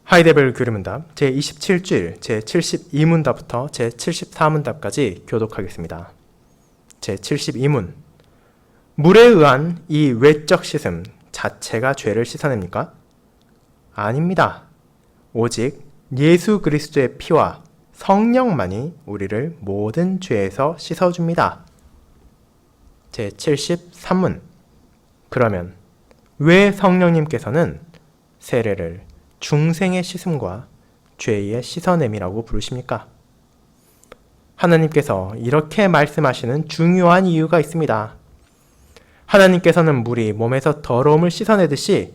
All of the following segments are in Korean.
하이데벨 교리문답 제27주일 제72문답부터 제74문답까지 교독하겠습니다. 제72문 물에 의한 이 외적 씻음 자체가 죄를 씻어냅니까? 아닙니다. 오직 예수 그리스도의 피와 성령만이 우리를 모든 죄에서 씻어줍니다. 제73문 그러면 왜 성령님께서는 세례를 중생의 씻음과 죄의 씻어냄이라고 부르십니까? 하나님께서 이렇게 말씀하시는 중요한 이유가 있습니다. 하나님께서는 물이 몸에서 더러움을 씻어내듯이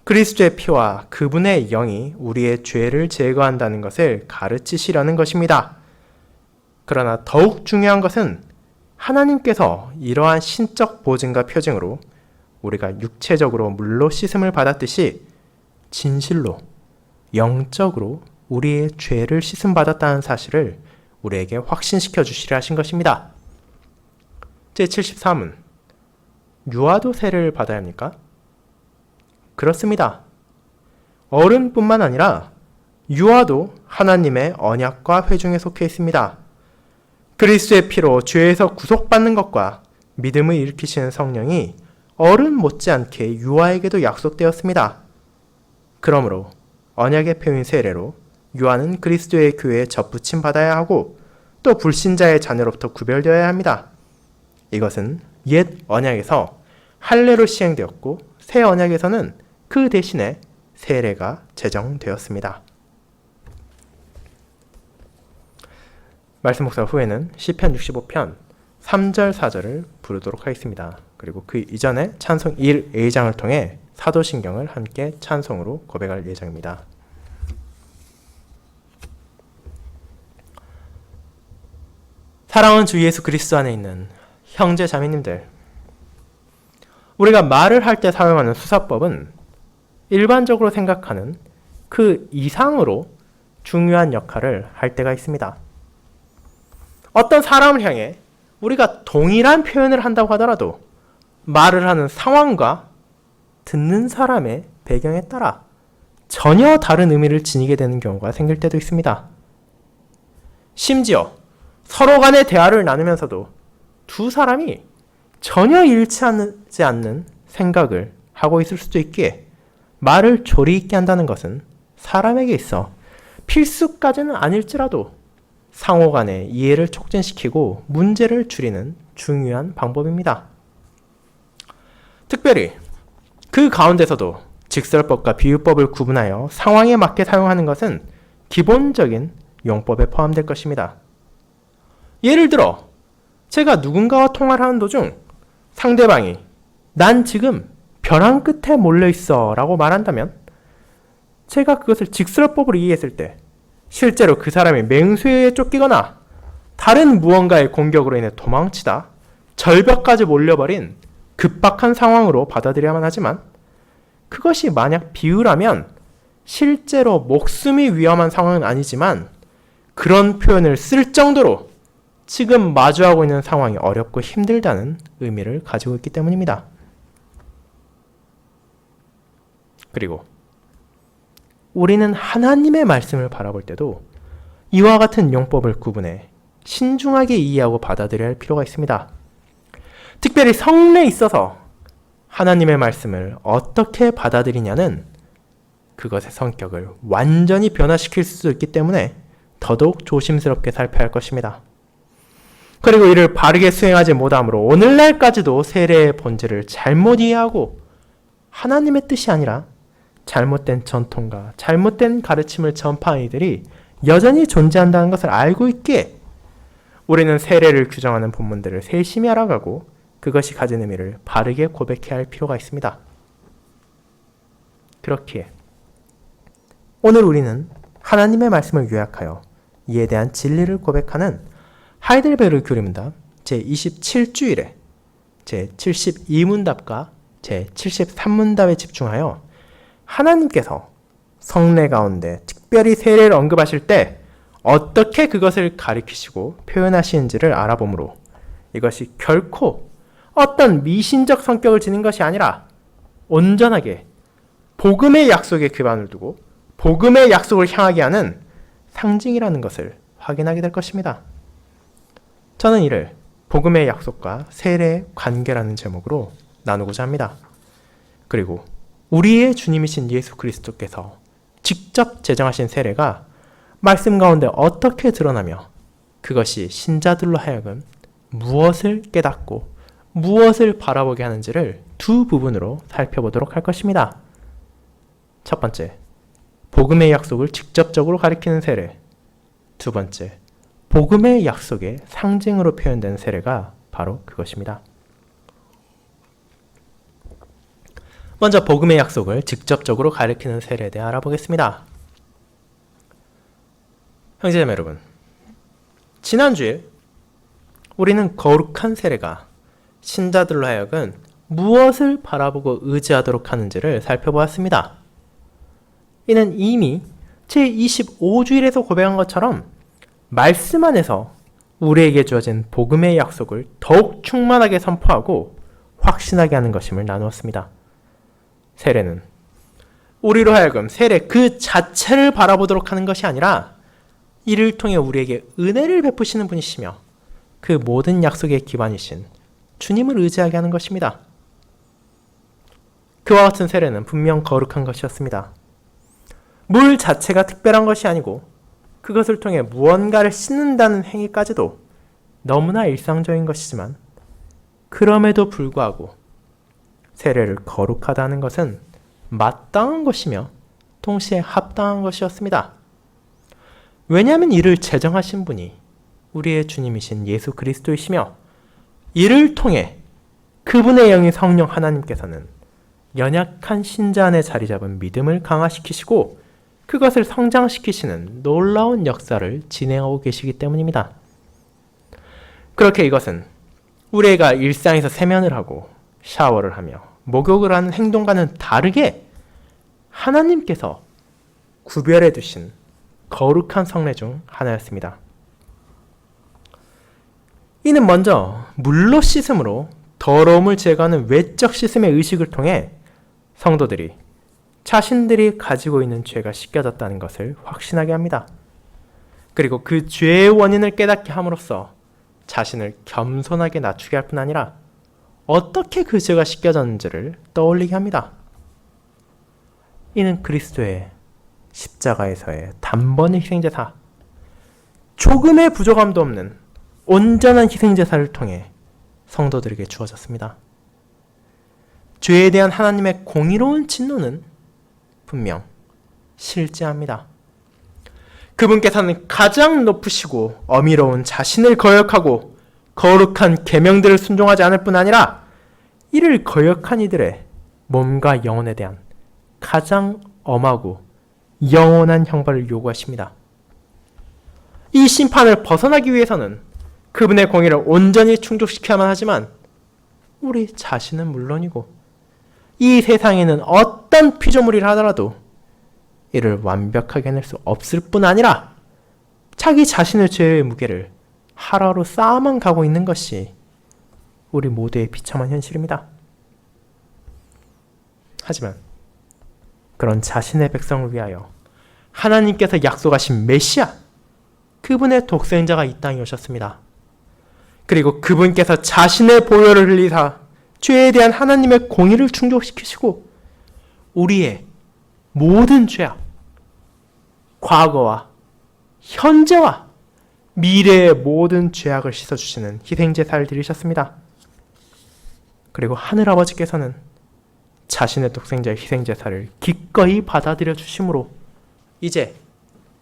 그리스도의 피와 그분의 영이 우리의 죄를 제거한다는 것을 가르치시려는 것입니다. 그러나 더욱 중요한 것은 하나님께서 이러한 신적 보증과 표징으로 우리가 육체적으로 물로 씻음을 받았듯이 진실로 영적으로 우리의 죄를 씻음받았다는 사실을 우리에게 확신시켜 주시려 하신 것입니다. 제74문 유아도 세례를 받아야 합니까? 그렇습니다. 어른뿐만 아니라 유아도 하나님의 언약과 회중에 속해 있습니다. 그리스도의 피로 죄에서 구속받는 것과 믿음을 일으키시는 성령이 어른 못지않게 유아에게도 약속되었습니다. 그러므로 언약의 표인 세례로 유아는 그리스도의 교회에 접붙임 받아야 하고 또 불신자의 자녀로부터 구별되어야 합니다. 이것은 옛 언약에서 할례로 시행되었고 새 언약에서는 그 대신에 세례가 제정되었습니다. 말씀 묵상 후에는 시편 65편 3절 4절을 부르도록 하겠습니다. 그리고 그 이전에 찬송 1A장을 통해 사도신경을 함께 찬송으로 고백할 예정입니다. 사랑하는 주 예수 그리스도 안에 있는 형제 자매님들, 우리가 말을 할 때 사용하는 수사법은 일반적으로 생각하는 그 이상으로 중요한 역할을 할 때가 있습니다. 어떤 사람을 향해 우리가 동일한 표현을 한다고 하더라도 말을 하는 상황과 듣는 사람의 배경에 따라 전혀 다른 의미를 지니게 되는 경우가 생길 때도 있습니다. 심지어 서로 간의 대화를 나누면서도 두 사람이 전혀 일치하지 않는 생각을 하고 있을 수도 있기에 말을 조리 있게 한다는 것은 사람에게 있어 필수까지는 아닐지라도 상호 간의 이해를 촉진시키고 문제를 줄이는 중요한 방법입니다. 특별히 그 가운데서도 직설법과 비유법을 구분하여 상황에 맞게 사용하는 것은 기본적인 용법에 포함될 것입니다. 예를 들어 제가 누군가와 통화를 하는 도중 상대방이 난 지금 벼랑 끝에 몰려있어 라고 말한다면 제가 그것을 직설법으로 이해했을 때 실제로 그 사람이 맹수에 쫓기거나 다른 무언가의 공격으로 인해 도망치다 절벽까지 몰려버린 급박한 상황으로 받아들여야만 하지만 그것이 만약 비유라면 실제로 목숨이 위험한 상황은 아니지만 그런 표현을 쓸 정도로 지금 마주하고 있는 상황이 어렵고 힘들다는 의미를 가지고 있기 때문입니다. 그리고 우리는 하나님의 말씀을 바라볼 때도 이와 같은 용법을 구분해 신중하게 이해하고 받아들여야 할 필요가 있습니다. 특별히 성례에 있어서 하나님의 말씀을 어떻게 받아들이냐는 그것의 성격을 완전히 변화시킬 수 있기 때문에 더더욱 조심스럽게 살펴야 할 것입니다. 그리고 이를 바르게 수행하지 못함으로 오늘날까지도 세례의 본질을 잘못 이해하고 하나님의 뜻이 아니라 잘못된 전통과 잘못된 가르침을 전파하는 이들이 여전히 존재한다는 것을 알고 있기에 우리는 세례를 규정하는 본문들을 세심히 알아가고 그것이 가진 의미를 바르게 고백해야 할 필요가 있습니다. 그렇기에 오늘 우리는 하나님의 말씀을 요약하여 이에 대한 진리를 고백하는 하이델베르 교리문답 제27주일에 제72문답과 제73문답에 집중하여 하나님께서 성례 가운데 특별히 세례를 언급하실 때 어떻게 그것을 가리키시고 표현하시는지를 알아보므로 이것이 결코 어떤 미신적 성격을 지닌 것이 아니라 온전하게 복음의 약속에 기반을 두고 복음의 약속을 향하게 하는 상징이라는 것을 확인하게 될 것입니다. 저는 이를 복음의 약속과 세례의 관계라는 제목으로 나누고자 합니다. 그리고 우리의 주님이신 예수 그리스도께서 직접 제정하신 세례가 말씀 가운데 어떻게 드러나며 그것이 신자들로 하여금 무엇을 깨닫고 무엇을 바라보게 하는지를 두 부분으로 살펴보도록 할 것입니다. 첫 번째, 복음의 약속을 직접적으로 가리키는 세례. 두 번째, 복음의 약속의 상징으로 표현된 세례가 바로 그것입니다. 먼저 복음의 약속을 직접적으로 가리키는 세례에 대해 알아보겠습니다. 형제자매 여러분, 지난주에 우리는 거룩한 세례가 신자들로 하여금 무엇을 바라보고 의지하도록 하는지를 살펴보았습니다. 이는 이미 제25주일에서 고백한 것처럼 말씀 안에서 우리에게 주어진 복음의 약속을 더욱 충만하게 선포하고 확신하게 하는 것임을 나누었습니다. 세례는 우리로 하여금 세례 그 자체를 바라보도록 하는 것이 아니라 이를 통해 우리에게 은혜를 베푸시는 분이시며 그 모든 약속의 기반이신 주님을 의지하게 하는 것입니다. 그와 같은 세례는 분명 거룩한 것이었습니다. 물 자체가 특별한 것이 아니고 그것을 통해 무언가를 씻는다는 행위까지도 너무나 일상적인 것이지만 그럼에도 불구하고 세례를 거룩하다 하는 것은 마땅한 것이며 동시에 합당한 것이었습니다. 왜냐하면 이를 제정하신 분이 우리의 주님이신 예수 그리스도이시며 이를 통해 그분의 영이 성령 하나님께서는 연약한 신자 안에 자리 잡은 믿음을 강화시키시고 그것을 성장시키시는 놀라운 역사를 진행하고 계시기 때문입니다. 그렇게 이것은 우리가 일상에서 세면을 하고 샤워를 하며 목욕을 하는 행동과는 다르게 하나님께서 구별해 두신 거룩한 성례 중 하나였습니다. 이는 먼저 물로 씻음으로 더러움을 제거하는 외적 씻음의 의식을 통해 성도들이 자신들이 가지고 있는 죄가 씻겨졌다는 것을 확신하게 합니다. 그리고 그 죄의 원인을 깨닫게 함으로써 자신을 겸손하게 낮추게 할 뿐 아니라 어떻게 그 죄가 씻겨졌는지를 떠올리게 합니다. 이는 그리스도의 십자가에서의 단번의 희생제사, 조금의 부족함도 없는 온전한 희생제사를 통해 성도들에게 주어졌습니다. 죄에 대한 하나님의 공의로운 진노는 분명 실제합니다. 그분께서는 가장 높으시고 어미로운 자신을 거역하고 거룩한 계명들을 순종하지 않을 뿐 아니라 이를 거역한 이들의 몸과 영혼에 대한 가장 엄하고 영원한 형벌을 요구하십니다. 이 심판을 벗어나기 위해서는 그분의 공의를 온전히 충족시켜야만 하지만 우리 자신은 물론이고 이 세상에는 어떤 피조물이라 하더라도 이를 완벽하게 해낼 수 없을 뿐 아니라 자기 자신의 죄의 무게를 하루하루 쌓아만 가고 있는 것이 우리 모두의 비참한 현실입니다. 하지만 그런 자신의 백성을 위하여 하나님께서 약속하신 메시아, 그분의 독생자가 이 땅에 오셨습니다. 그리고 그분께서 자신의 보혈을 흘리사 죄에 대한 하나님의 공의를 충족시키시고 우리의 모든 죄악, 과거와 현재와 미래의 모든 죄악을 씻어주시는 희생제사를 드리셨습니다. 그리고 하늘아버지께서는 자신의 독생자의 희생제사를 기꺼이 받아들여 주심으로 이제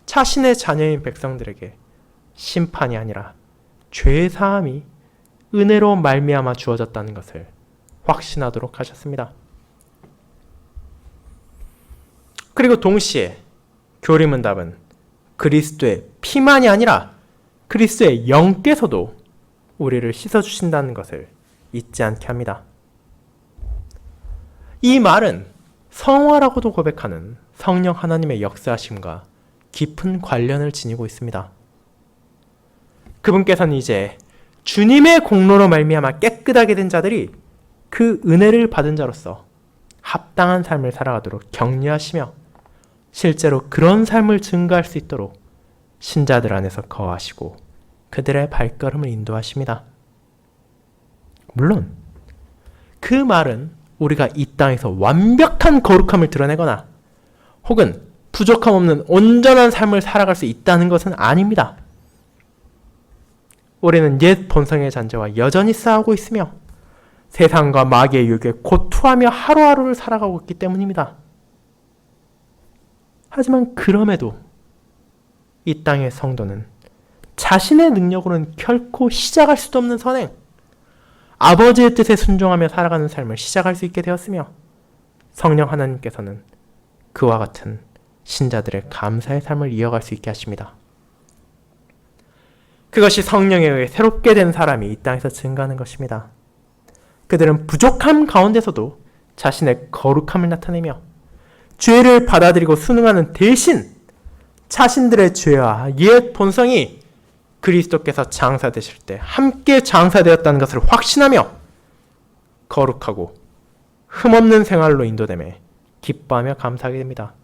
자신의 자녀인 백성들에게 심판이 아니라 죄사함이 은혜로 말미암아 주어졌다는 것을 확신하도록 하셨습니다. 그리고 동시에 교리문답은 그리스도의 피만이 아니라 그리스도의 영께서도 우리를 씻어주신다는 것을 잊지 않게 합니다. 이 말은 성화라고도 고백하는 성령 하나님의 역사하심과 깊은 관련을 지니고 있습니다. 그분께서는 이제 주님의 공로로 말미암아 깨끗하게 된 자들이 그 은혜를 받은 자로서 합당한 삶을 살아가도록 격려하시며 실제로 그런 삶을 증거할 수 있도록 신자들 안에서 거하시고 그들의 발걸음을 인도하십니다. 물론 그 말은 우리가 이 땅에서 완벽한 거룩함을 드러내거나 혹은 부족함 없는 온전한 삶을 살아갈 수 있다는 것은 아닙니다. 우리는 옛 본성의 잔재와 여전히 싸우고 있으며 세상과 마귀의 유혹에 고투하며 하루하루를 살아가고 있기 때문입니다. 하지만 그럼에도 이 땅의 성도는 자신의 능력으로는 결코 시작할 수도 없는 선행, 아버지의 뜻에 순종하며 살아가는 삶을 시작할 수 있게 되었으며 성령 하나님께서는 그와 같은 신자들의 감사의 삶을 이어갈 수 있게 하십니다. 그것이 성령에 의해 새롭게 된 사람이 이 땅에서 증가하는 것입니다. 그들은 부족함 가운데서도 자신의 거룩함을 나타내며 죄를 받아들이고 순응하는 대신 자신들의 죄와 옛 본성이 그리스도께서 장사되실 때 함께 장사되었다는 것을 확신하며 거룩하고 흠없는 생활로 인도됨에 기뻐하며 감사하게 됩니다.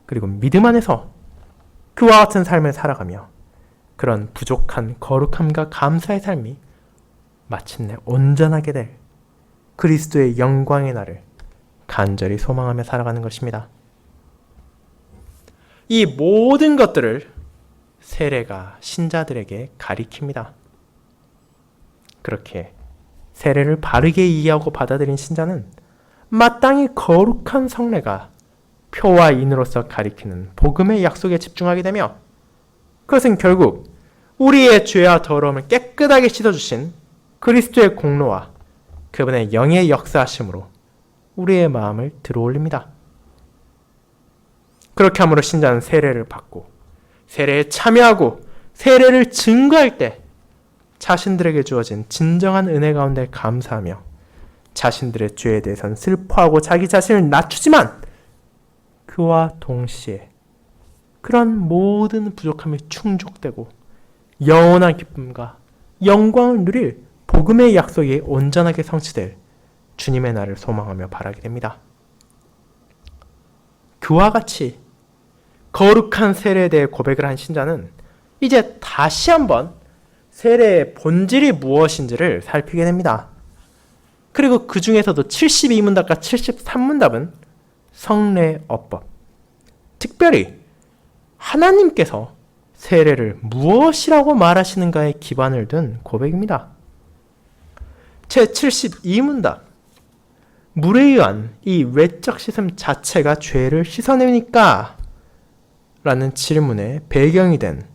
그리고 믿음 안에서 그와 같은 삶을 살아가며 그런 부족한 거룩함과 감사의 삶이 마침내 온전하게 될 그리스도의 영광의 날을 간절히 소망하며 살아가는 것입니다. 이 모든 것들을 세례가 신자들에게 가리킵니다. 그렇게 세례를 바르게 이해하고 받아들인 신자는 마땅히 거룩한 성례가 표와 인으로서 가리키는 복음의 약속에 집중하게 되며 그것은 결국 우리의 죄와 더러움을 깨끗하게 씻어주신 그리스도의 공로와 그분의 영의 역사하심으로 우리의 마음을 들어올립니다. 그렇게 함으로 신자는 세례를 받고 세례에 참여하고 세례를 증거할 때 자신들에게 주어진 진정한 은혜 가운데 감사하며 자신들의 죄에 대해서는 슬퍼하고 자기 자신을 낮추지만 그와 동시에 그런 모든 부족함이 충족되고 영원한 기쁨과 영광을 누릴 복음의 약속이 온전하게 성취될 주님의 날을 소망하며 바라게 됩니다. 그와 같이 거룩한 세례에 대해 고백을 한 신자는 이제 다시 한번 세례의 본질이 무엇인지를 살피게 됩니다. 그리고 그 중에서도 72문답과 73문답은 성례어법, 특별히 하나님께서 세례를 무엇이라고 말하시는가에 기반을 둔 고백입니다. 제72문답, 물에 의한 이 외적 씻음 자체가 죄를 씻어내니까? 라는 질문의 배경이 된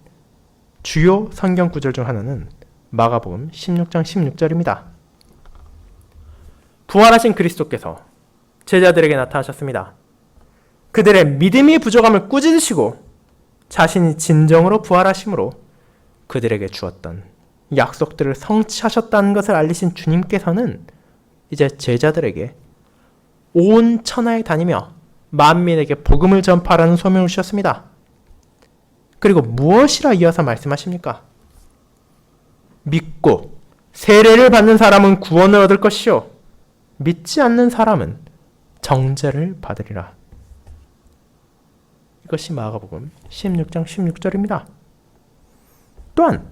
주요 성경 구절 중 하나는 마가복음 16장 16절입니다. 부활하신 그리스도께서 제자들에게 나타나셨습니다. 그들의 믿음이 부족함을 꾸짖으시고 자신이 진정으로 부활하심으로 그들에게 주었던 약속들을 성취하셨다는 것을 알리신 주님께서는 이제 제자들에게 온 천하에 다니며 만민에게 복음을 전파하라는 소명을 주셨습니다. 그리고 무엇이라 이어서 말씀하십니까? 믿고 세례를 받는 사람은 구원을 얻을 것이요 믿지 않는 사람은 정죄를 받으리라. 이것이 마가복음 16장 16절입니다. 또한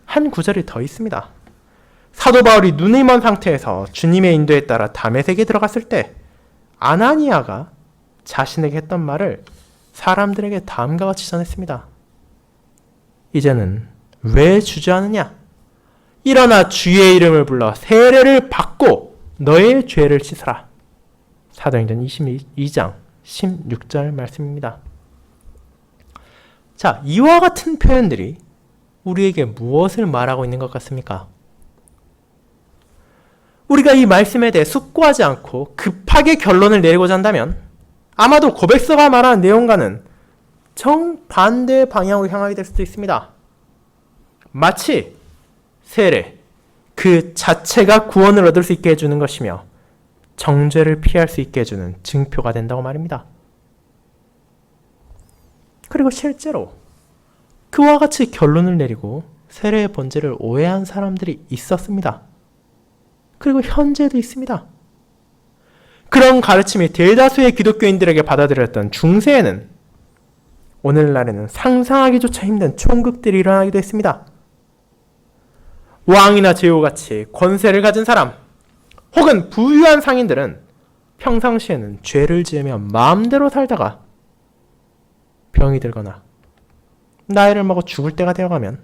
한 구절이 더 있습니다. 사도 바울이 눈이 먼 상태에서 주님의 인도에 따라 다메섹에 들어갔을 때 아나니아가 자신에게 했던 말을 사람들에게 다음과 같이 전했습니다. 이제는 왜 주저하느냐? 일어나 주의 이름을 불러 세례를 받고 너의 죄를 씻으라. 사도행전 22장 16절 말씀입니다. 자, 이와 같은 표현들이 우리에게 무엇을 말하고 있는 것 같습니까? 우리가 이 말씀에 대해 숙고하지 않고 급하게 결론을 내리고자 한다면 아마도 고백서가 말하는 내용과는 정반대의 방향으로 향하게 될 수도 있습니다. 마치 세례 그 자체가 구원을 얻을 수 있게 해주는 것이며 정죄를 피할 수 있게 해주는 증표가 된다고 말입니다. 그리고 실제로 그와 같이 결론을 내리고 세례의 본질을 오해한 사람들이 있었습니다. 그리고 현재도 있습니다. 그런 가르침이 대다수의 기독교인들에게 받아들였던 중세에는 오늘날에는 상상하기조차 힘든 총극들이 일어나기도 했습니다. 왕이나 제후같이 권세를 가진 사람 혹은 부유한 상인들은 평상시에는 죄를 지으며 마음대로 살다가 병이 들거나 나이를 먹어 죽을 때가 되어가면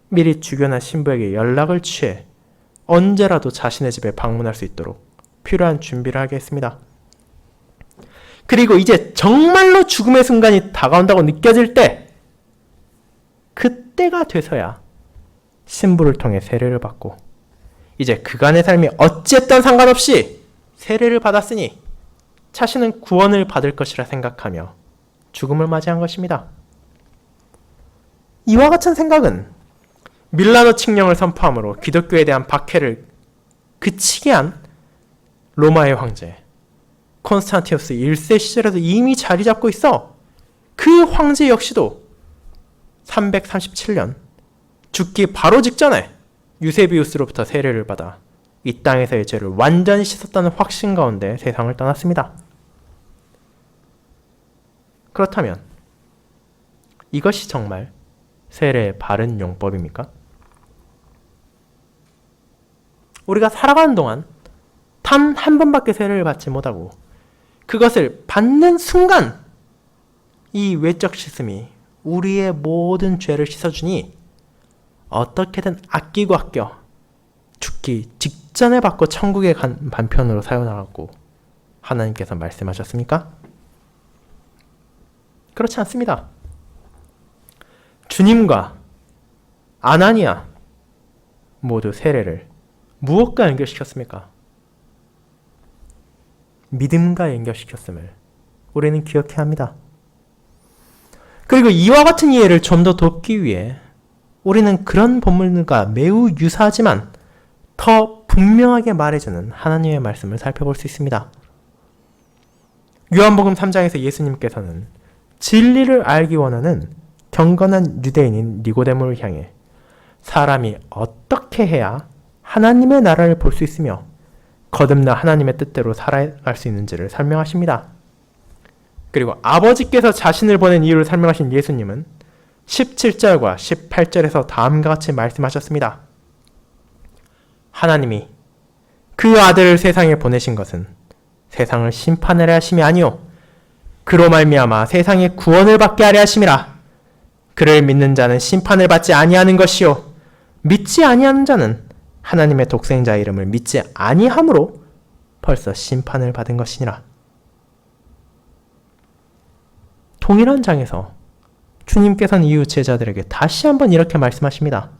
미리 주변한 신부에게 연락을 취해 언제라도 자신의 집에 방문할 수 있도록 필요한 준비를 하게 했습니다. 그리고 이제 정말로 죽음의 순간이 다가온다고 느껴질 때 그때가 돼서야 신부를 통해 세례를 받고 이제 그간의 삶이 어찌했던 상관없이 세례를 받았으니 자신은 구원을 받을 것이라 생각하며 죽음을 맞이한 것입니다. 이와 같은 생각은 밀라노 칙령을 선포함으로 기독교에 대한 박해를 그치게 한 로마의 황제 콘스탄티누스 1세 시절에도 이미 자리 잡고 있어 그 황제 역시도 337년 죽기 바로 직전에 유세비우스로부터 세례를 받아 이 땅에서의 죄를 완전히 씻었다는 확신 가운데 세상을 떠났습니다. 그렇다면 이것이 정말 세례의 바른 용법입니까? 우리가 살아가는 동안 단 한 번밖에 세례를 받지 못하고 그것을 받는 순간 이 외적 씻음이 우리의 모든 죄를 씻어주니 어떻게든 아끼고 아껴 죽기 직전에 받고 천국에 간 반편으로 사용하라고 하나님께서 말씀하셨습니까? 그렇지 않습니다. 주님과 아나니아 모두 세례를 무엇과 연결시켰습니까? 믿음과 연결시켰음을 우리는 기억해야 합니다. 그리고 이와 같은 이해를 좀 더 돕기 위해 우리는 그런 본문과 매우 유사하지만 더 분명하게 말해주는 하나님의 말씀을 살펴볼 수 있습니다. 요한복음 3장에서 예수님께서는 진리를 알기 원하는 경건한 유대인인 니고데모를 향해 사람이 어떻게 해야 하나님의 나라를 볼 수 있으며 거듭나 하나님의 뜻대로 살아갈 수 있는지를 설명하십니다. 그리고 아버지께서 자신을 보낸 이유를 설명하신 예수님은 17절과 18절에서 다음과 같이 말씀하셨습니다. 하나님이 그 아들을 세상에 보내신 것은 세상을 심판하려 하심이 아니요 그로 말미암아 세상의 구원을 받게 하려 하심이라. 그를 믿는 자는 심판을 받지 아니하는 것이요 믿지 아니하는 자는 하나님의 독생자 이름을 믿지 아니함으로 벌써 심판을 받은 것이니라. 동일한 장에서 주님께서는 이후 제자들에게 다시 한번 이렇게 말씀하십니다.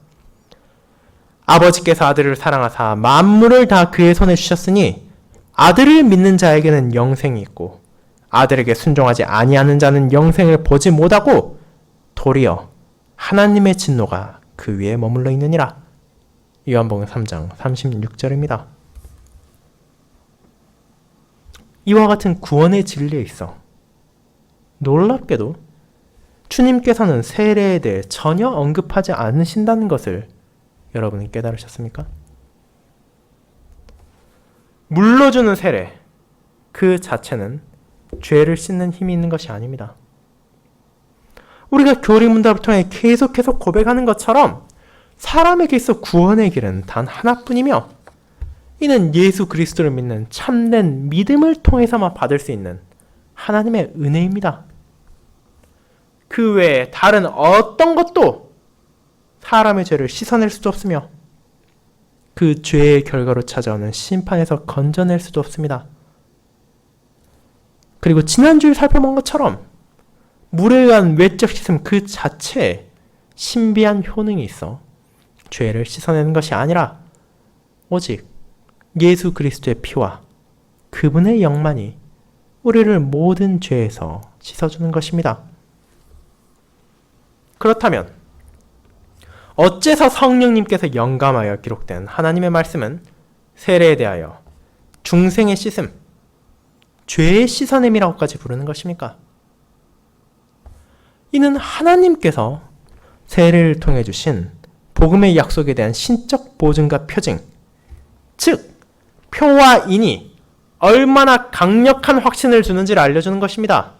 아버지께서 아들을 사랑하사 만물을 다 그의 손에 주셨으니 아들을 믿는 자에게는 영생이 있고 아들에게 순종하지 아니하는 자는 영생을 보지 못하고 도리어 하나님의 진노가 그 위에 머물러 있느니라. 요한복음 3장 36절입니다. 이와 같은 구원의 진리에 있어 놀랍게도 주님께서는 세례에 대해 전혀 언급하지 않으신다는 것을 여러분은 깨달으셨습니까? 물러주는 세례 그 자체는 죄를 씻는 힘이 있는 것이 아닙니다. 우리가 교리문답을 통해 계속 고백하는 것처럼 사람에게 있어 구원의 길은 단 하나뿐이며 이는 예수 그리스도를 믿는 참된 믿음을 통해서만 받을 수 있는 하나님의 은혜입니다. 그 외에 다른 어떤 것도 사람의 죄를 씻어낼 수도 없으며 그 죄의 결과로 찾아오는 심판에서 건져낼 수도 없습니다. 그리고 지난주에 살펴본 것처럼 물에 의한 외적 씻음 그 자체에 신비한 효능이 있어 죄를 씻어내는 것이 아니라 오직 예수 그리스도의 피와 그분의 영만이 우리를 모든 죄에서 씻어주는 것입니다. 그렇다면 어째서 성령님께서 영감하여 기록된 하나님의 말씀은 세례에 대하여 중생의 씻음, 죄의 씻어냄이라고까지 부르는 것입니까? 이는 하나님께서 세례를 통해 주신 복음의 약속에 대한 신적 보증과 표징, 즉 표와 인이 얼마나 강력한 확신을 주는지를 알려주는 것입니다.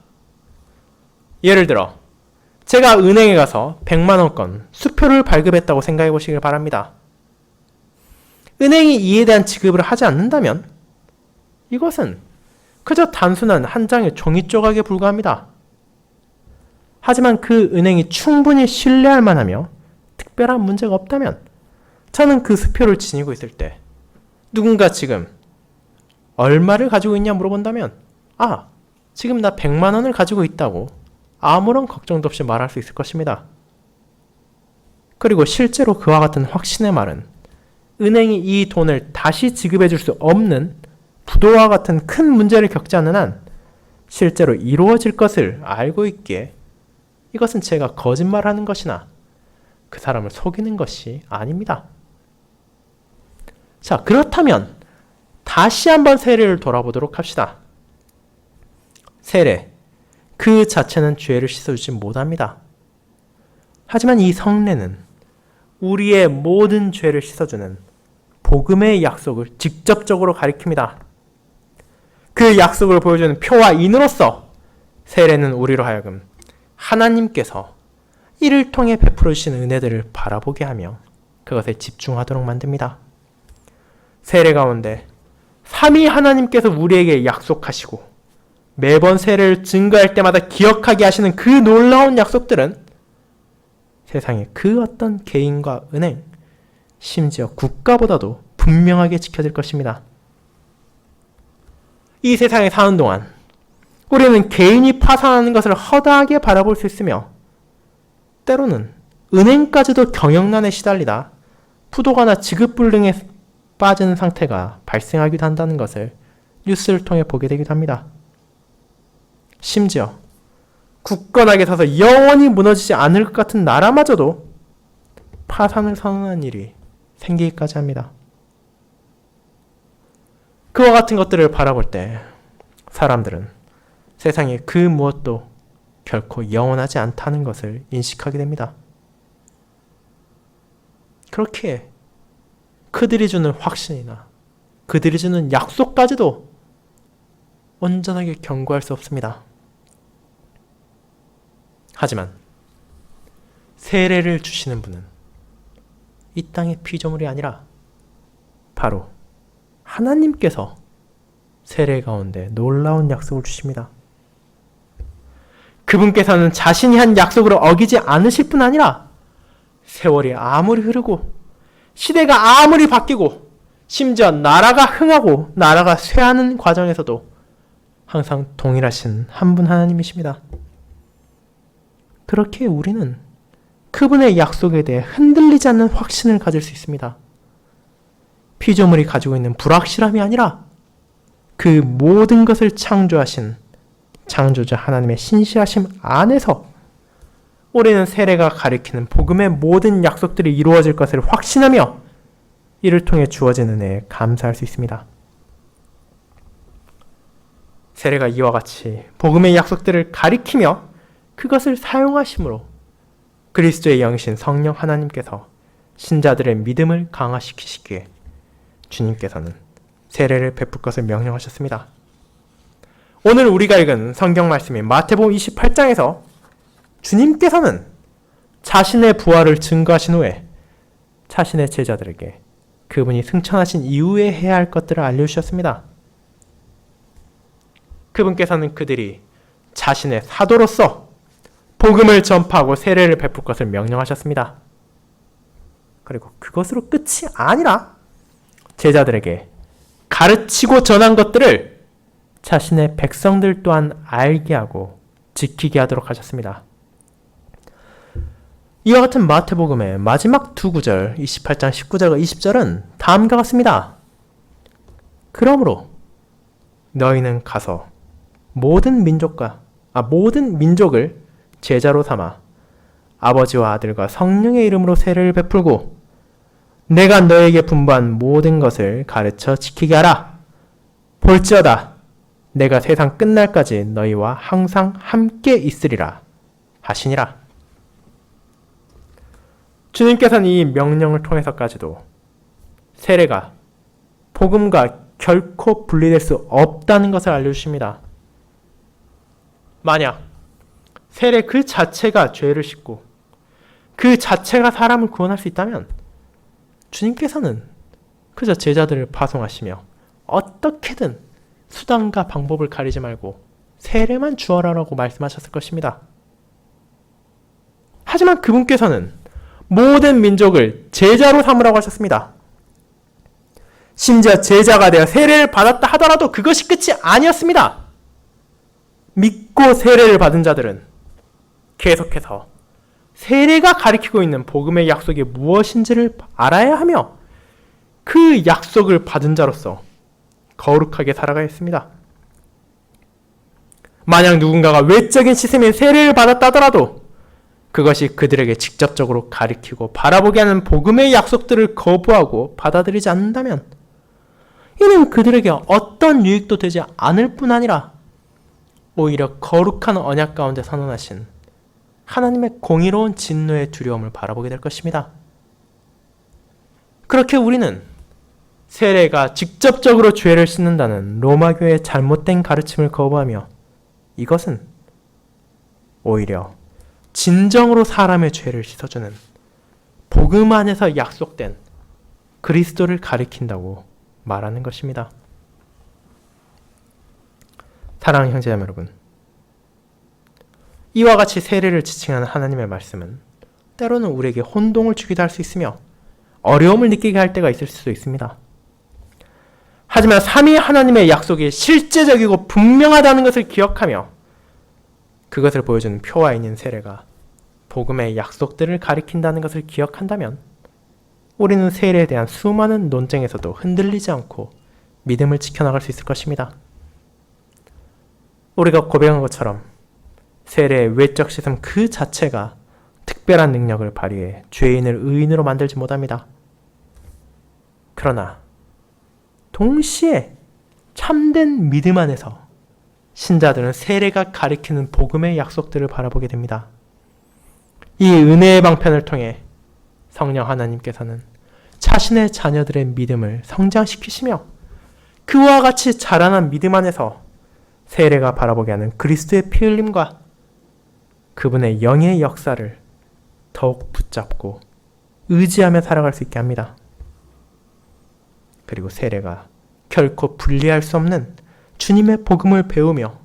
예를 들어 제가 은행에 가서 100만원권 수표를 발급했다고 생각해 보시길 바랍니다. 은행이 이에 대한 지급을 하지 않는다면 이것은 그저 단순한 한 장의 종이 조각에 불과합니다. 하지만 그 은행이 충분히 신뢰할 만하며 특별한 문제가 없다면 저는 그 수표를 지니고 있을 때 누군가 지금 얼마를 가지고 있냐 물어본다면 지금 나 100만 원을 가지고 있다고 아무런 걱정도 없이 말할 수 있을 것입니다. 그리고 실제로 그와 같은 확신의 말은 은행이 이 돈을 다시 지급해 줄 수 없는 부도와 같은 큰 문제를 겪지 않는 한 실제로 이루어질 것을 알고 있기에 이것은 제가 거짓말하는 것이나 그 사람을 속이는 것이 아닙니다. 자, 그렇다면 다시 한번 세례를 돌아보도록 합시다. 세례, 그 자체는 죄를 씻어주지 못합니다. 하지만 이 성례는 우리의 모든 죄를 씻어주는 복음의 약속을 직접적으로 가리킵니다. 그 약속을 보여주는 표와 인으로서 세례는 우리로 하여금 하나님께서 이를 통해 베풀어 주신 은혜들을 바라보게 하며 그것에 집중하도록 만듭니다. 세례 가운데 삼위 하나님께서 우리에게 약속하시고 매번 세례를 증거할 때마다 기억하게 하시는 그 놀라운 약속들은 세상의 그 어떤 개인과 은행, 심지어 국가보다도 분명하게 지켜질 것입니다. 이 세상에 사는 동안 우리는 개인이 파산하는 것을 허다하게 바라볼 수 있으며 때로는 은행까지도 경영난에 시달리다 부도가나 지급불능에 빠지는 상태가 발생하기도 한다는 것을 뉴스를 통해 보게 되기도 합니다. 심지어 굳건하게 서서 영원히 무너지지 않을 것 같은 나라마저도 파산을 선언한 일이 생기기까지 합니다. 그와 같은 것들을 바라볼 때 사람들은 세상에 그 무엇도 결코 영원하지 않다는 것을 인식하게 됩니다. 그렇게 그들이 주는 확신이나 그들이 주는 약속까지도 온전하게 경고할 수 없습니다. 하지만 세례를 주시는 분은 이 땅의 피조물이 아니라 바로 하나님께서 세례 가운데 놀라운 약속을 주십니다. 그분께서는 자신이 한 약속을 어기지 않으실 뿐 아니라 세월이 아무리 흐르고 시대가 아무리 바뀌고 심지어 나라가 흥하고 나라가 쇠하는 과정에서도 항상 동일하신 한 분 하나님이십니다. 그렇게 우리는 그분의 약속에 대해 흔들리지 않는 확신을 가질 수 있습니다. 피조물이 가지고 있는 불확실함이 아니라 그 모든 것을 창조하신 창조자 하나님의 신실하심 안에서 우리는 세례가 가리키는 복음의 모든 약속들이 이루어질 것을 확신하며 이를 통해 주어진 은혜에 감사할 수 있습니다. 세례가 이와 같이 복음의 약속들을 가리키며 그것을 사용하심으로 그리스도의 영이신 성령 하나님께서 신자들의 믿음을 강화시키시기에 주님께서는 세례를 베풀 것을 명령하셨습니다. 오늘 우리가 읽은 성경 말씀인 마태복음 28장에서 주님께서는 자신의 부활을 증거하신 후에 자신의 제자들에게 그분이 승천하신 이후에 해야 할 것들을 알려주셨습니다. 그분께서는 그들이 자신의 사도로서 복음을 전파하고 세례를 베풀 것을 명령하셨습니다. 그리고 그것으로 끝이 아니라 제자들에게 가르치고 전한 것들을 자신의 백성들 또한 알게 하고 지키게 하도록 하셨습니다. 이와 같은 마태복음의 마지막 두 구절 28장 19절과 20절은 다음과 같습니다. 그러므로 너희는 가서 모든 민족을 제자로 삼아 아버지와 아들과 성령의 이름으로 세례를 베풀고 내가 너에게 분부한 모든 것을 가르쳐 지키게 하라. 볼지어다 내가 세상 끝날까지 너희와 항상 함께 있으리라 하시니라. 주님께서는 이 명령을 통해서까지도 세례가 복음과 결코 분리될 수 없다는 것을 알려주십니다. 만약 세례 그 자체가 죄를 씻고 그 자체가 사람을 구원할 수 있다면 주님께서는 그저 제자들을 파송하시며 어떻게든 수단과 방법을 가리지 말고 세례만 주어라라고 말씀하셨을 것입니다. 하지만 그분께서는 모든 민족을 제자로 삼으라고 하셨습니다. 심지어 제자가 되어 세례를 받았다 하더라도 그것이 끝이 아니었습니다. 믿고 세례를 받은 자들은 계속해서 세례가 가리키고 있는 복음의 약속이 무엇인지를 알아야 하며 그 약속을 받은 자로서 거룩하게 살아가야 했습니다. 만약 누군가가 외적인 시스템인 세례를 받았다 하더라도 그것이 그들에게 직접적으로 가리키고 바라보게 하는 복음의 약속들을 거부하고 받아들이지 않는다면 이는 그들에게 어떤 유익도 되지 않을 뿐 아니라 오히려 거룩한 언약 가운데 선언하신 하나님의 공의로운 진노의 두려움을 바라보게 될 것입니다. 그렇게 우리는 세례가 직접적으로 죄를 씻는다는 로마교의 잘못된 가르침을 거부하며 이것은 오히려 진정으로 사람의 죄를 씻어주는 복음 안에서 약속된 그리스도를 가리킨다고 말하는 것입니다. 사랑하는 형제자매 여러분, 이와 같이 세례를 지칭하는 하나님의 말씀은 때로는 우리에게 혼동을 주기도 할 수 있으며 어려움을 느끼게 할 때가 있을 수도 있습니다. 하지만 삼위 하나님의 약속이 실제적이고 분명하다는 것을 기억하며 그것을 보여주는 표와 있는 세례가 복음의 약속들을 가리킨다는 것을 기억한다면 우리는 세례에 대한 수많은 논쟁에서도 흔들리지 않고 믿음을 지켜나갈 수 있을 것입니다. 우리가 고백한 것처럼 세례의 외적 시스템 그 자체가 특별한 능력을 발휘해 죄인을 의인으로 만들지 못합니다. 그러나 동시에 참된 믿음 안에서 신자들은 세례가 가리키는 복음의 약속들을 바라보게 됩니다. 이 은혜의 방편을 통해 성령 하나님께서는 자신의 자녀들의 믿음을 성장시키시며 그와 같이 자라난 믿음 안에서 세례가 바라보게 하는 그리스도의 피 흘림과 그분의 영의 역사를 더욱 붙잡고 의지하며 살아갈 수 있게 합니다. 그리고 세례가 결코 분리할 수 없는 주님의 복음을 배우며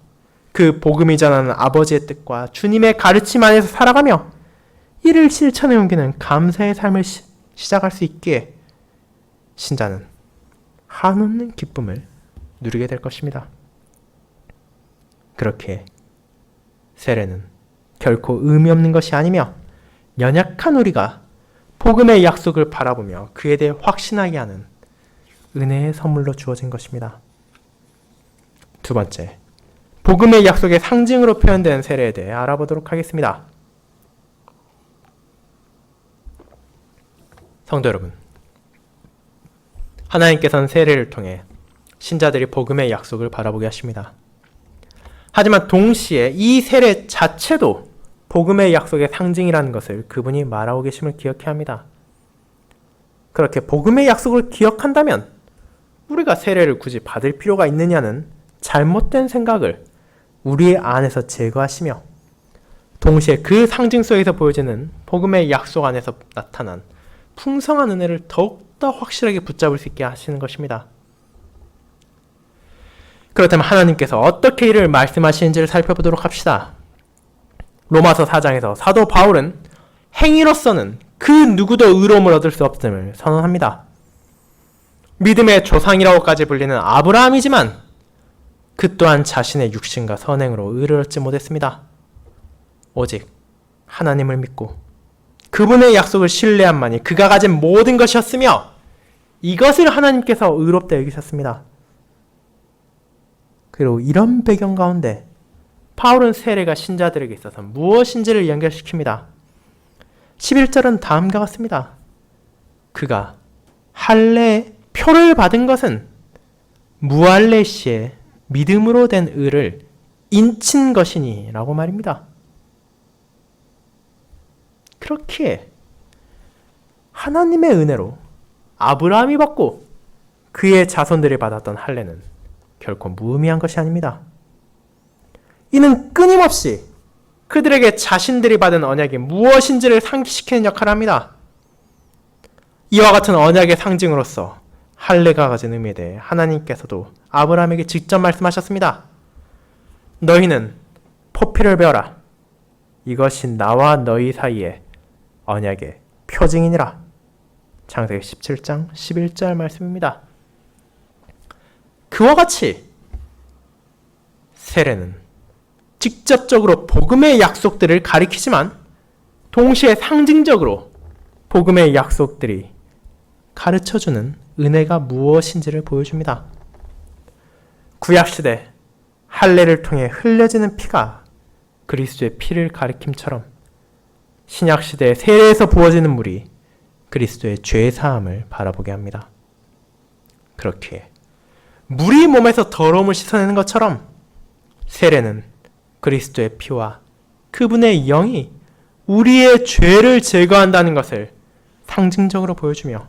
그 복음이 전하는 아버지의 뜻과 주님의 가르침 안에서 살아가며 이를 실천에 옮기는 감사의 삶을 시작할 수 있기에 신자는 한없는 기쁨을 누리게 될 것입니다. 그렇게 세례는 결코 의미 없는 것이 아니며 연약한 우리가 복음의 약속을 바라보며 그에 대해 확신하게 하는 은혜의 선물로 주어진 것입니다. 두 번째, 복음의 약속의 상징으로 표현된 세례에 대해 알아보도록 하겠습니다. 성도 여러분, 하나님께서는 세례를 통해 신자들이 복음의 약속을 바라보게 하십니다. 하지만 동시에 이 세례 자체도 복음의 약속의 상징이라는 것을 그분이 말하고 계심을 기억해야 합니다. 그렇게 복음의 약속을 기억한다면 우리가 세례를 굳이 받을 필요가 있느냐는 잘못된 생각을 우리 안에서 제거하시며 동시에 그 상징 속에서 보여지는 복음의 약속 안에서 나타난 풍성한 은혜를 더욱더 확실하게 붙잡을 수 있게 하시는 것입니다. 그렇다면 하나님께서 어떻게 이를 말씀하시는지를 살펴보도록 합시다. 로마서 4장에서 사도 바울은 행위로서는 그 누구도 의로움을 얻을 수 없음을 선언합니다. 믿음의 조상이라고까지 불리는 아브라함이지만 그 또한 자신의 육신과 선행으로 의를 얻지 못했습니다. 오직 하나님을 믿고 그분의 약속을 신뢰함만이 그가 가진 모든 것이었으며 이것을 하나님께서 의롭다 여기셨습니다. 그리고 이런 배경 가운데 바울은 세례가 신자들에게 있어서 무엇인지를 연결시킵니다. 11절은 다음과 같습니다. 그가 할례의 표를 받은 것은 무할례 시에 믿음으로 된 의를 인친 것이니 라고 말입니다. 그렇기에 하나님의 은혜로 아브라함이 받고 그의 자손들이 받았던 할례는 결코 무의미한 것이 아닙니다. 이는 끊임없이 그들에게 자신들이 받은 언약이 무엇인지를 상기시키는 역할을 합니다. 이와 같은 언약의 상징으로서 할례가 가진 의미에 대해 하나님께서도 아브라함에게 직접 말씀하셨습니다. 너희는 포피를 베어라. 이것이 나와 너희 사이의 언약의 표징이니라. 창세기 17장 11절 말씀입니다. 그와 같이 세례는 직접적으로 복음의 약속들을 가리키지만 동시에 상징적으로 복음의 약속들이 가르쳐주는 은혜가 무엇인지를 보여줍니다. 구약시대 할례를 통해 흘려지는 피가 그리스도의 피를 가리킴처럼 신약시대 세례에서 부어지는 물이 그리스도의 죄사함을 바라보게 합니다. 그렇기에 물이 몸에서 더러움을 씻어내는 것처럼 세례는 그리스도의 피와 그분의 영이 우리의 죄를 제거한다는 것을 상징적으로 보여주며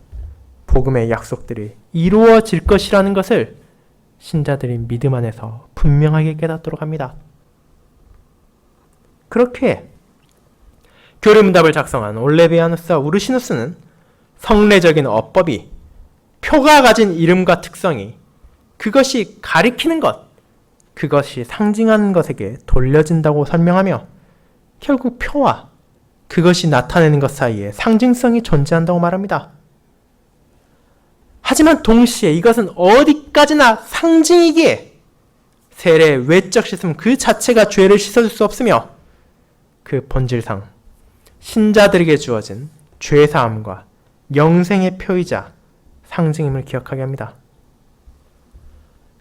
복음의 약속들이 이루어질 것이라는 것을 신자들이 믿음 안에서 분명하게 깨닫도록 합니다. 그렇게 교리문답을 작성한 올레비아누스와 우르시누스는 성례적인 어법이 표가 가진 이름과 특성이 그것이 가리키는 것, 그것이 상징하는 것에게 돌려진다고 설명하며 결국 표와 그것이 나타내는 것 사이에 상징성이 존재한다고 말합니다. 하지만 동시에 이것은 어디까지나 상징이기에 세례의 외적 씻음 그 자체가 죄를 씻어줄 수 없으며 그 본질상 신자들에게 주어진 죄사함과 영생의 표이자 상징임을 기억하게 합니다.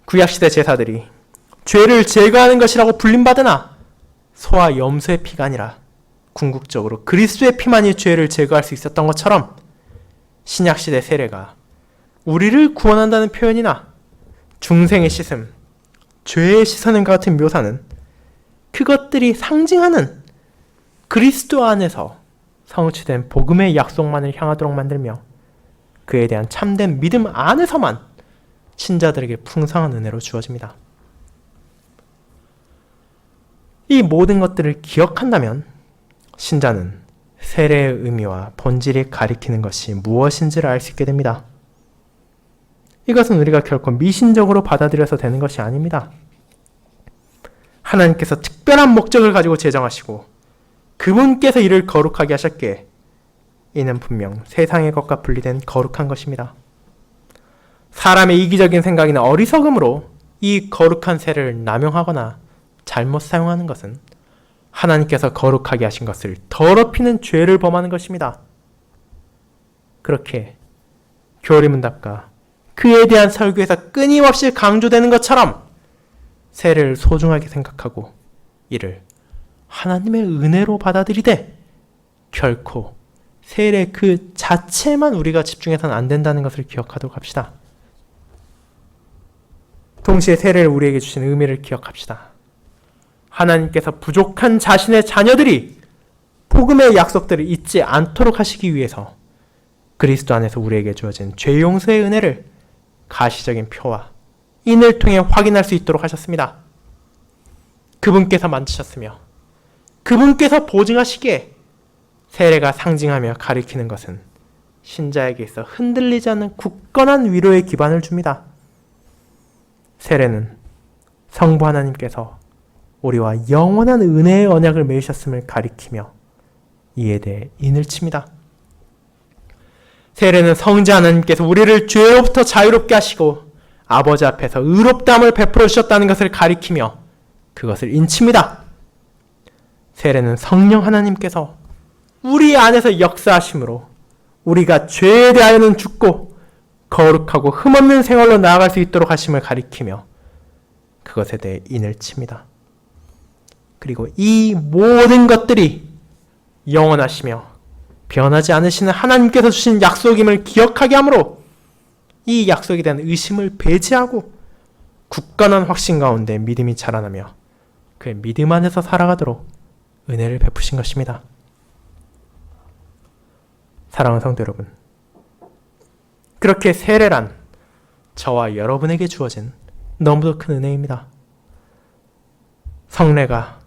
구약시대 제사들이 죄를 제거하는 것이라고 불림받으나 소와 염소의 피가 아니라 궁극적으로 그리스도의 피만이 죄를 제거할 수 있었던 것처럼 신약시대 세례가 우리를 구원한다는 표현이나 중생의 씻음, 죄의 씻어냄과 같은 묘사는 그것들이 상징하는 그리스도 안에서 성취된 복음의 약속만을 향하도록 만들며 그에 대한 참된 믿음 안에서만 신자들에게 풍성한 은혜로 주어집니다. 이 모든 것들을 기억한다면 신자는 세례의 의미와 본질이 가리키는 것이 무엇인지를 알 수 있게 됩니다. 이것은 우리가 결코 미신적으로 받아들여서 되는 것이 아닙니다. 하나님께서 특별한 목적을 가지고 제정하시고 그분께서 이를 거룩하게 하셨기에 이는 분명 세상의 것과 분리된 거룩한 것입니다. 사람의 이기적인 생각이나 어리석음으로 이 거룩한 세례를 남용하거나 잘못 사용하는 것은 하나님께서 거룩하게 하신 것을 더럽히는 죄를 범하는 것입니다. 그렇게 교리문답과 그에 대한 설교에서 끊임없이 강조되는 것처럼 세례를 소중하게 생각하고 이를 하나님의 은혜로 받아들이되 결코 세례 그 자체만 우리가 집중해서는 안 된다는 것을 기억하도록 합시다. 동시에 세례를 우리에게 주신 의미를 기억합시다. 하나님께서 부족한 자신의 자녀들이 복음의 약속들을 잊지 않도록 하시기 위해서 그리스도 안에서 우리에게 주어진 죄 용서의 은혜를 가시적인 표와 인을 통해 확인할 수 있도록 하셨습니다. 그분께서 만드셨으며 그분께서 보증하시기에 세례가 상징하며 가리키는 것은 신자에게 있어 흔들리지 않는 굳건한 위로의 기반을 줍니다. 세례는 성부 하나님께서 우리와 영원한 은혜의 언약을 맺으셨음을 가리키며 이에 대해 인을 칩니다. 세례는 성자 하나님께서 우리를 죄로부터 자유롭게 하시고 아버지 앞에서 의롭다함을 베풀어 주셨다는 것을 가리키며 그것을 인칩니다. 세례는 성령 하나님께서 우리 안에서 역사하심으로 우리가 죄에 대하여는 죽고 거룩하고 흠없는 생활로 나아갈 수 있도록 하심을 가리키며 그것에 대해 인을 칩니다. 그리고 이 모든 것들이 영원하시며 변하지 않으시는 하나님께서 주신 약속임을 기억하게 하므로 이 약속에 대한 의심을 배제하고 굳건한 확신 가운데 믿음이 자라나며 그의 믿음 안에서 살아가도록 은혜를 베푸신 것입니다. 사랑하는 성도 여러분, 그렇게 세례란 저와 여러분에게 주어진 너무도 큰 은혜입니다. 성례가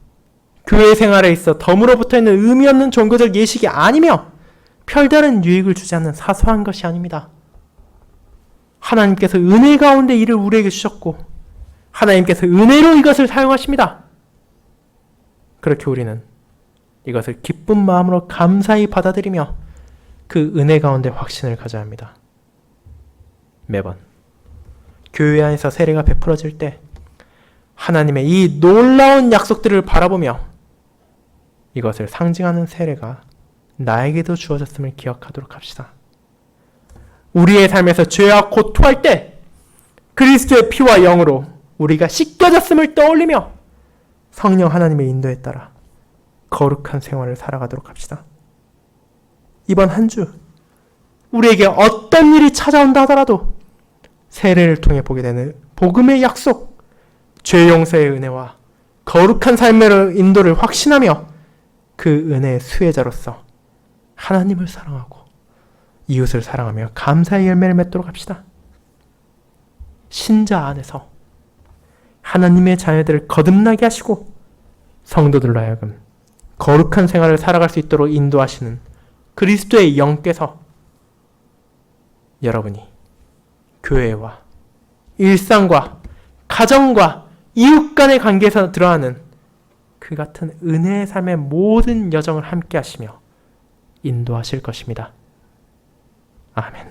교회 생활에 있어 덤으로 붙어있는 의미 없는 종교적 예식이 아니며 별다른 유익을 주지 않는 사소한 것이 아닙니다. 하나님께서 은혜 가운데 이를 우리에게 주셨고 하나님께서 은혜로 이것을 사용하십니다. 그렇게 우리는 이것을 기쁜 마음으로 감사히 받아들이며 그 은혜 가운데 확신을 가져야 합니다. 매번 교회 안에서 세례가 베풀어질 때 하나님의 이 놀라운 약속들을 바라보며 이것을 상징하는 세례가 나에게도 주어졌음을 기억하도록 합시다. 우리의 삶에서 죄와 고통할 때 그리스도의 피와 영으로 우리가 씻겨졌음을 떠올리며 성령 하나님의 인도에 따라 거룩한 생활을 살아가도록 합시다. 이번 한 주 우리에게 어떤 일이 찾아온다 하더라도 세례를 통해 보게 되는 복음의 약속, 죄 용서의 은혜와 거룩한 삶의 인도를 확신하며 그 은혜의 수혜자로서 하나님을 사랑하고 이웃을 사랑하며 감사의 열매를 맺도록 합시다. 신자 안에서 하나님의 자녀들을 거듭나게 하시고 성도들로 하여금 거룩한 생활을 살아갈 수 있도록 인도하시는 그리스도의 영께서 여러분이 교회와 일상과 가정과 이웃 간의 관계에서 드러나는 그 같은 은혜의 삶의 모든 여정을 함께 하시며 인도하실 것입니다. 아멘.